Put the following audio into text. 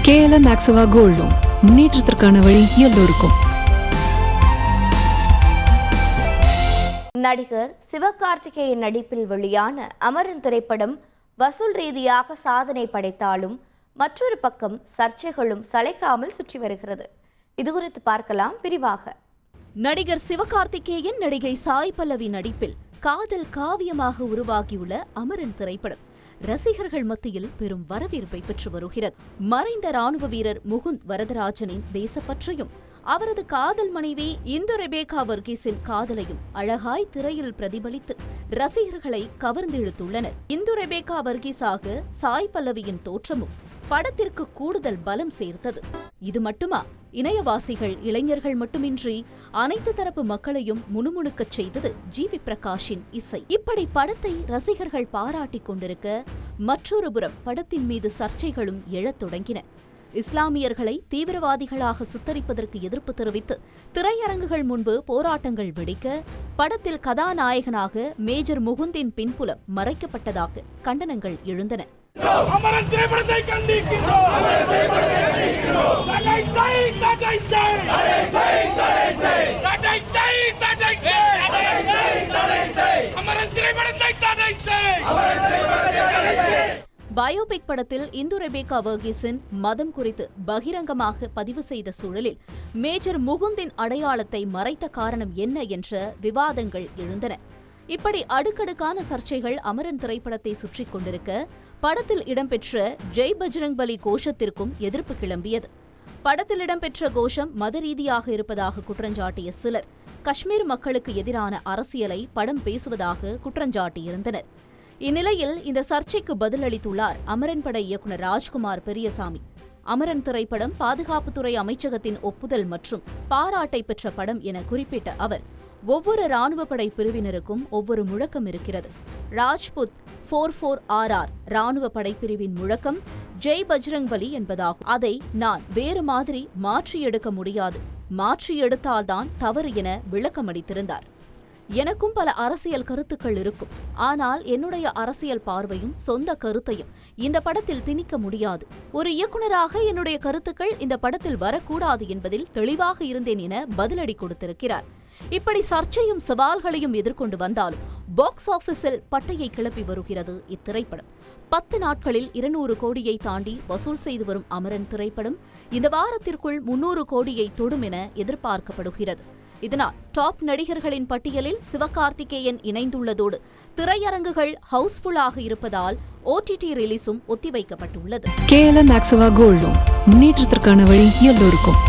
KLM Maxava Gold Loan முன்னேற்றத்திற்கான வழி எல்லோருக்கும். நடிகர் சிவகார்த்திகேயன் நடிப்பில் வெளியான அமரன் திரைப்படம் வசூல் ரீதியாக சாதனை படைத்தாலும் மற்றொரு பக்கம் சர்ச்சைகளும் சளைக்காமல் சுற்றி வருகிறது. இதுகுறித்து பார்க்கலாம் விரிவாக. நடிகர் சிவகார்த்திகேயன் நடிகை சாய் பல்லவி நடிப்பில் காதல் காவியமாக உருவாகியுள்ள அமரன் திரைப்படம் ரசிகர்கள் மத்தியில் பெரும் வரவேற்பை பெற்று வருகிறது. மறைந்த ராணுவ வீரர் முகுந்த் வரதராஜனின் தேசப்பற்றையும் அவரது காதல் மனைவி இந்து ரெபேக்கா வர்கீஸின் காதலையும் அழகாய் திரையில் பிரதிபலித்து ரசிகர்களை கவர்ந்திழுத்துள்ளனர். இந்து ரெபேக்கா வர்கீஸாக சாய் பல்லவியின் தோற்றமும் படத்திற்கு கூடுதல் பலம் சேர்த்தது. இது மட்டுமா, இணையவாசிகள் இளைஞர்கள் மட்டுமின்றி அனைத்து தரப்பு மக்களையும் முணுமுணுக்கச் செய்தது ஜிவி பிரகாஷின் இசை. இப்படி படத்தை ரசிகர்கள் பாராட்டிக் கொண்டிருக்க மற்றொரு புறம் படத்தின் மீது சர்ச்சைகளும் எழத் தொடங்கின. இஸ்லாமியர்களை தீவிரவாதிகளாக சித்தரிப்பதற்கு எதிர்ப்பு தெரிவித்து திரையரங்குகள் முன்பு போராட்டங்கள் வெடிக்க, படத்தில் கதாநாயகனாக மேஜர் முகுந்தின் பின்புலம் மறைக்கப்பட்டதாக கண்டனங்கள் எழுந்தன. அமரன் திரைப்படத்தை கண்டிக்கின்றோம். பயோபிக் படத்தில் இந்து ரெபேக்கா வர்கீஸின் மதம் குறித்து பகிரங்கமாக பதிவு செய்த சூழலில் மேஜர் முகுந்தின் அடையாளத்தை மறைத்த காரணம் என்ன என்ற விவாதங்கள் எழுந்தன. இப்படி அடுக்கடுக்கான சர்ச்சைகள் அமரன் திரைப்படத்தை சுற்றி கொண்டிருக்க, படத்தில் இடம்பெற்ற ஜெய் பஜ்ரங் பலி கோஷத்திற்கும் எதிர்ப்பு கிளம்பியது. படத்தில் இடம்பெற்ற கோஷம் மத ரீதியாக இருப்பதாக குற்றஞ்சாட்டிய சிலர் காஷ்மீர் மக்களுக்கு எதிரான அரசியலை படம் பேசுவதாக குற்றஞ்சாட்டியிருந்தனர். இந்நிலையில் இந்த சர்ச்சைக்கு பதிலளித்துள்ளார் அமரன் பட இயக்குநர் ராஜ்குமார் பெரியசாமி. அமரன் திரைப்படம் பாதுகாப்புத்துறை அமைச்சகத்தின் ஒப்புதல் மற்றும் பாராட்டை பெற்ற படம் என குறிப்பிட்ட அவர், ஒவ்வொரு ராணுவப்படை பிரிவினருக்கும் ஒவ்வொரு முழக்கம் இருக்கிறது. ராஜ்புத் 44RR ராணுவ படைப்பிரிவின் முழக்கம் ஜெய் பஜ்ரங் பலி என்பதாகும். அதை நான் வேறு மாதிரி மாற்றி எடுக்க முடியாது, மாற்றி எடுத்தால்தான் தவறு என விளக்கமளித்திருந்தார். எனக்கும் பல அரசியல் கருத்துக்கள் இருக்கும், ஆனால் என்னுடைய அரசியல் பார்வையும் சொந்த கருத்தையும் இந்த படத்தில் திணிக்க முடியாது. ஒரு இயக்குநராக என்னுடைய கருத்துக்கள் இந்த படத்தில் வரக்கூடாது என்பதில் தெளிவாக இருந்தேன் என பதிலடி கொடுத்திருக்கிறார். இப்படி சர்ச்சையும் சவால்களையும் எதிர்கொண்டு வந்தாலும் பாக்ஸ் ஆபீஸில் பட்டையை கிளப்பி வருகிறது இத்திரைப்படம். 10 நாட்களில் 200 கோடியை தாண்டி வசூல் செய்து வரும் அமரன் திரைப்படம் இந்த வாரத்திற்குள் 300 கோடியை தொடும் என எதிர்பார்க்கப்படுகிறது. இதனால் டாப் நடிகர்களின் பட்டியலில் சிவகார்த்திகேயன் இணைந்துள்ளதோடு திரையரங்குகள் ஹவுஸ்ஃபுல்லாக இருப்பதால் OTT ரிலீஸும் ஒத்திவைக்கப்பட்டுள்ளது. KLM Maxava Gold Loan முன்னேற்றத்திற்கான வழி எல்லோருக்கும்.